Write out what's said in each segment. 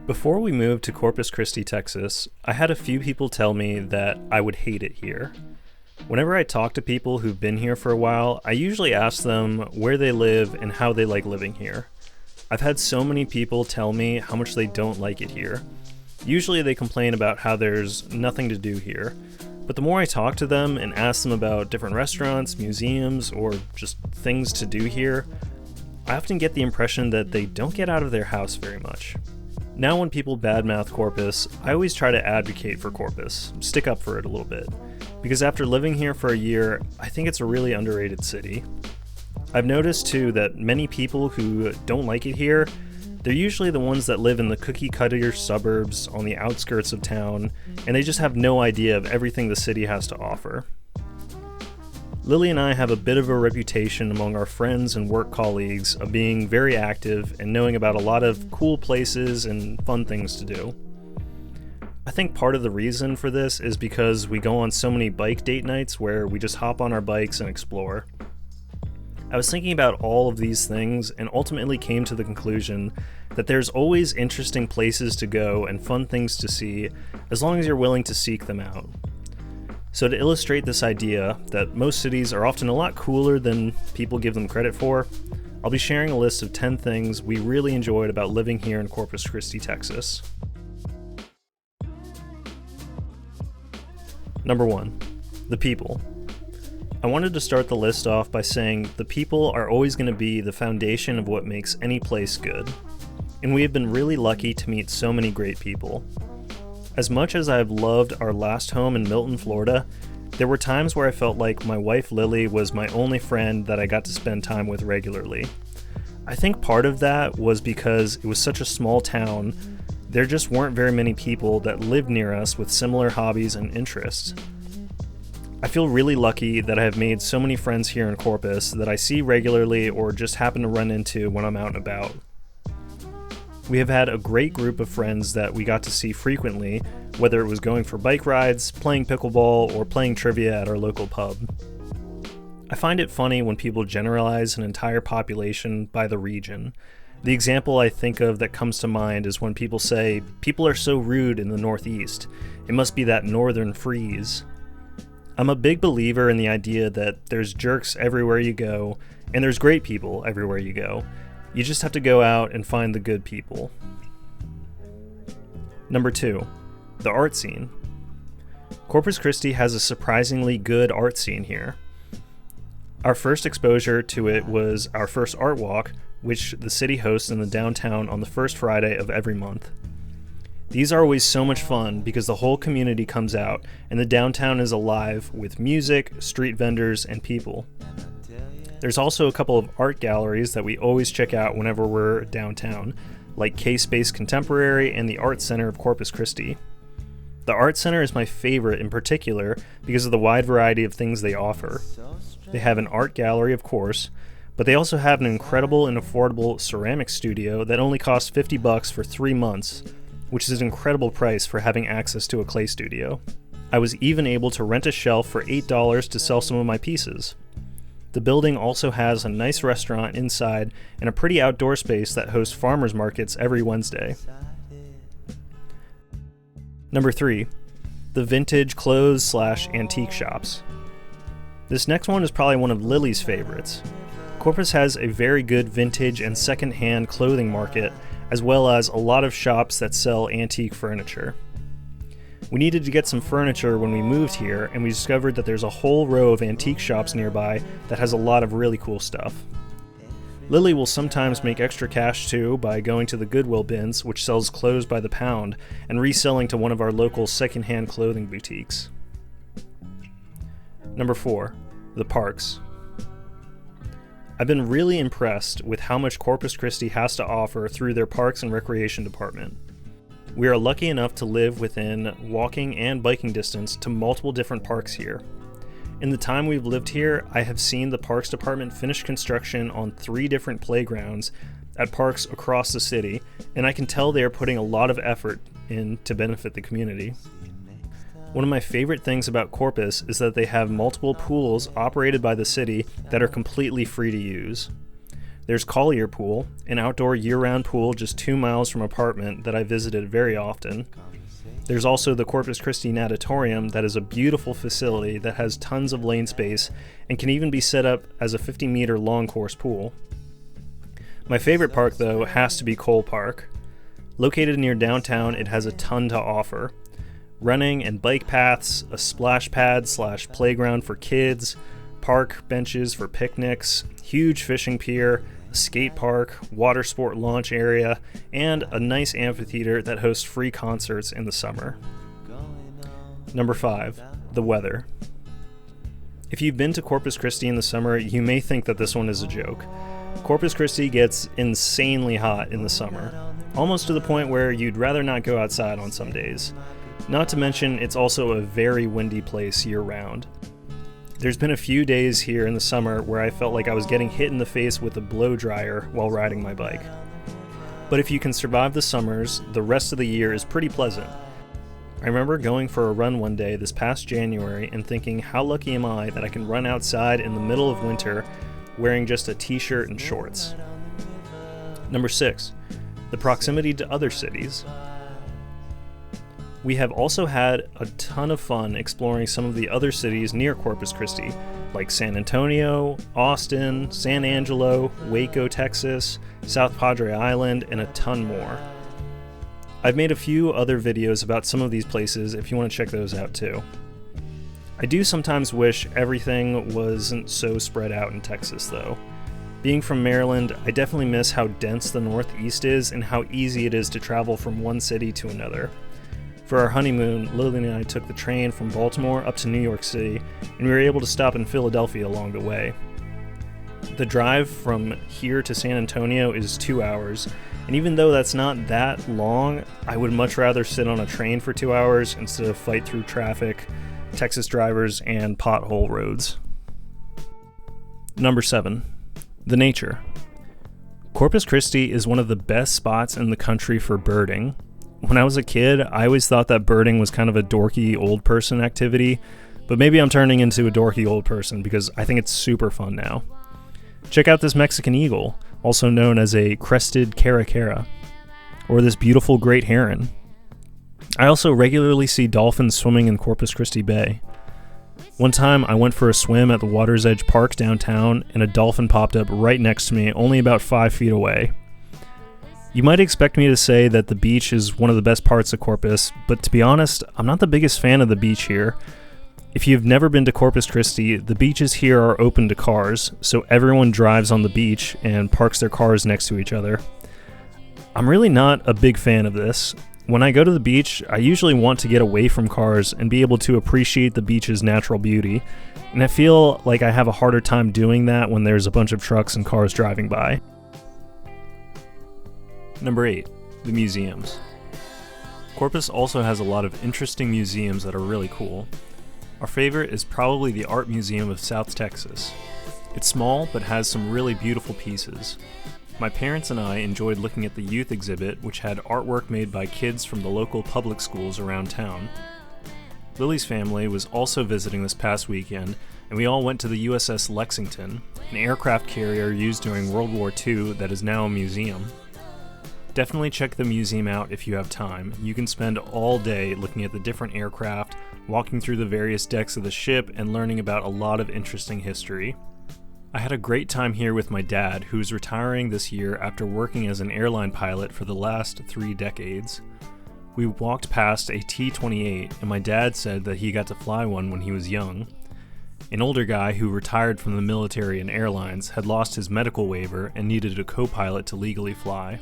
Before we moved to Corpus Christi, Texas, I had a few people tell me that I would hate it here. Whenever I talk to people who've been here for a while, I usually ask them where they live and how they like living here. I've had so many people tell me how much they don't like it here. Usually they complain about how there's nothing to do here, but the more I talk to them and ask them about different restaurants, museums, or just things to do here, I often get the impression that they don't get out of their house very much. Now when people badmouth Corpus, I always try to advocate for Corpus, stick up for it a little bit, because after living here for a year, I think it's a really underrated city. I've noticed too that many people who don't like it here, they're usually the ones that live in the cookie-cutter suburbs on the outskirts of town, and they just have no idea of everything the city has to offer. Lily and I have a bit of a reputation among our friends and work colleagues of being very active and knowing about a lot of cool places and fun things to do. I think part of the reason for this is because we go on so many bike date nights where we just hop on our bikes and explore. I was thinking about all of these things and ultimately came to the conclusion that there's always interesting places to go and fun things to see as long as you're willing to seek them out. So to illustrate this idea that most cities are often a lot cooler than people give them credit for, I'll be sharing a list of 10 things we really enjoyed about living here in Corpus Christi, Texas. Number 1, the people. I wanted to start the list off by saying the people are always going to be the foundation of what makes any place good, and we have been really lucky to meet so many great people. As much as I've loved our last home in Milton, Florida, there were times where I felt like my wife Lily was my only friend that I got to spend time with regularly. I think part of that was because it was such a small town, there just weren't very many people that lived near us with similar hobbies and interests. I feel really lucky that I have made so many friends here in Corpus that I see regularly or just happen to run into when I'm out and about. We have had a great group of friends that we got to see frequently, whether it was going for bike rides, playing pickleball, or playing trivia at our local pub. I find it funny when people generalize an entire population by the region. The example I think of that comes to mind is when people say, "People are so rude in the Northeast. It must be that northern freeze." I'm a big believer in the idea that there's jerks everywhere you go, and there's great people everywhere you go. You just have to go out and find the good people. Number 2, the art scene. Corpus Christi has a surprisingly good art scene here. Our first exposure to it was our first art walk, which the city hosts in the downtown on the first Friday of every month. These are always so much fun because the whole community comes out and the downtown is alive with music, street vendors, and people. There's also a couple of art galleries that we always check out whenever we're downtown, like K-Space Contemporary and the Art Center of Corpus Christi. The Art Center is my favorite in particular because of the wide variety of things they offer. They have an art gallery, of course, but they also have an incredible and affordable ceramic studio that only costs $50 for 3 months, which is an incredible price for having access to a clay studio. I was even able to rent a shelf for $8 to sell some of my pieces. The building also has a nice restaurant inside and a pretty outdoor space that hosts farmers markets every Wednesday. Number 3, the vintage clothes/antique shops. This next one is probably one of Lily's favorites. Corpus has a very good vintage and second-hand clothing market, as well as a lot of shops that sell antique furniture. We needed to get some furniture when we moved here, and we discovered that there's a whole row of antique shops nearby that has a lot of really cool stuff. Lily will sometimes make extra cash too by going to the Goodwill bins, which sells clothes by the pound, and reselling to one of our local second-hand clothing boutiques. Number 4, the parks. I've been really impressed with how much Corpus Christi has to offer through their Parks and Recreation Department. We are lucky enough to live within walking and biking distance to multiple different parks here. In the time we've lived here, I have seen the Parks Department finish construction on 3 different playgrounds at parks across the city, and I can tell they are putting a lot of effort in to benefit the community. One of my favorite things about Corpus is that they have multiple pools operated by the city that are completely free to use. There's Collier Pool, an outdoor year-round pool just 2 miles from apartment that I visited very often. There's also the Corpus Christi Natatorium that is a beautiful facility that has tons of lane space and can even be set up as a 50-meter long course pool. My favorite park, though, has to be Cole Park. Located near downtown, it has a ton to offer. Running and bike paths, a splash pad / playground for kids, park benches for picnics, huge fishing pier, a skate park, water sport launch area, and a nice amphitheater that hosts free concerts in the summer. Number 5, the weather. If you've been to Corpus Christi in the summer, you may think that this one is a joke. Corpus Christi gets insanely hot in the summer, almost to the point where you'd rather not go outside on some days. Not to mention, it's also a very windy place year-round. There's been a few days here in the summer where I felt like I was getting hit in the face with a blow dryer while riding my bike. But if you can survive the summers, the rest of the year is pretty pleasant. I remember going for a run one day this past January and thinking, how lucky am I that I can run outside in the middle of winter wearing just a t-shirt and shorts. Number 6, the proximity to other cities. We have also had a ton of fun exploring some of the other cities near Corpus Christi, like San Antonio, Austin, San Angelo, Waco, Texas, South Padre Island, and a ton more. I've made a few other videos about some of these places if you want to check those out too. I do sometimes wish everything wasn't so spread out in Texas though. Being from Maryland, I definitely miss how dense the Northeast is and how easy it is to travel from one city to another. For our honeymoon, Lily and I took the train from Baltimore up to New York City, and we were able to stop in Philadelphia along the way. The drive from here to San Antonio is 2 hours, and even though that's not that long, I would much rather sit on a train for 2 hours instead of fight through traffic, Texas drivers, and pothole roads. Number 7, the nature. Corpus Christi is one of the best spots in the country for birding. When I was a kid, I always thought that birding was kind of a dorky old person activity, but maybe I'm turning into a dorky old person because I think it's super fun now. Check out this Mexican eagle, also known as a crested caracara, or this beautiful great heron. I also regularly see dolphins swimming in Corpus Christi Bay. One time I went for a swim at the Water's Edge Park downtown, and a dolphin popped up right next to me, only about 5 feet away. You might expect me to say that the beach is one of the best parts of Corpus, but to be honest, I'm not the biggest fan of the beach here. If you've never been to Corpus Christi, the beaches here are open to cars, so everyone drives on the beach and parks their cars next to each other. I'm really not a big fan of this. When I go to the beach, I usually want to get away from cars and be able to appreciate the beach's natural beauty, and I feel like I have a harder time doing that when there's a bunch of trucks and cars driving by. Number 8, the museums. Corpus also has a lot of interesting museums that are really cool. Our favorite is probably the Art Museum of South Texas. It's small, but has some really beautiful pieces. My parents and I enjoyed looking at the youth exhibit, which had artwork made by kids from the local public schools around town. Lily's family was also visiting this past weekend, and we all went to the USS Lexington, an aircraft carrier used during World War II that is now a museum. Definitely check the museum out if you have time. You can spend all day looking at the different aircraft, walking through the various decks of the ship, and learning about a lot of interesting history. I had a great time here with my dad, who's retiring this year after working as an airline pilot for the last 3 decades. We walked past a T-28, and my dad said that he got to fly one when he was young. An older guy who retired from the military and airlines had lost his medical waiver and needed a co-pilot to legally fly.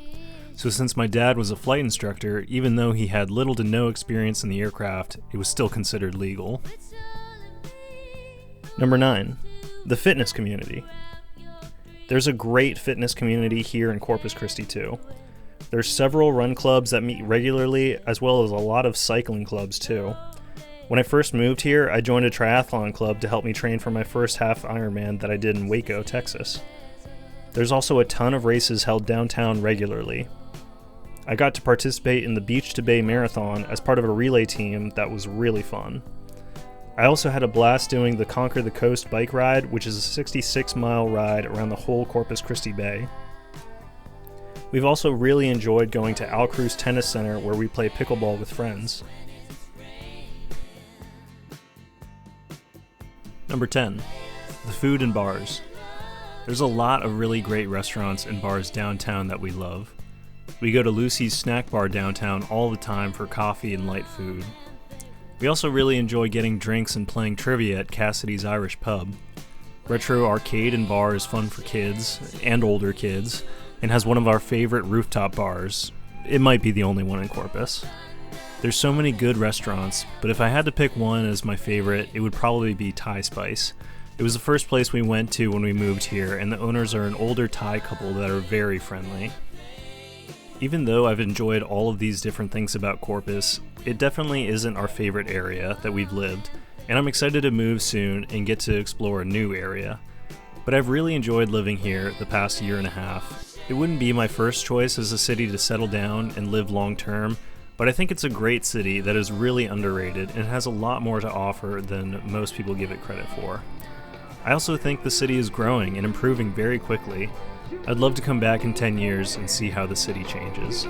So since my dad was a flight instructor, even though he had little to no experience in the aircraft, it was still considered legal. Number 9, the fitness community. There's a great fitness community here in Corpus Christi too. There's several run clubs that meet regularly, as well as a lot of cycling clubs too. When I first moved here, I joined a triathlon club to help me train for my first half Ironman that I did in Waco, Texas. There's also a ton of races held downtown regularly. I got to participate in the Beach to Bay Marathon as part of a relay team that was really fun. I also had a blast doing the Conquer the Coast bike ride, which is a 66-mile ride around the whole Corpus Christi Bay. We've also really enjoyed going to Al Cruz Tennis Center where we play pickleball with friends. Number 10. The food and bars. There's a lot of really great restaurants and bars downtown that we love. We go to Lucy's Snack Bar downtown all the time for coffee and light food. We also really enjoy getting drinks and playing trivia at Cassidy's Irish Pub. Retro Arcade and Bar is fun for kids and older kids, and has one of our favorite rooftop bars. It might be the only one in Corpus. There's so many good restaurants, but if I had to pick one as my favorite, it would probably be Thai Spice. It was the first place we went to when we moved here, and the owners are an older Thai couple that are very friendly. Even though I've enjoyed all of these different things about Corpus, it definitely isn't our favorite area that we've lived, and I'm excited to move soon and get to explore a new area. But I've really enjoyed living here the past year and a half. It wouldn't be my first choice as a city to settle down and live long term, but I think it's a great city that is really underrated and has a lot more to offer than most people give it credit for. I also think the city is growing and improving very quickly. I'd love to come back in 10 years and see how the city changes.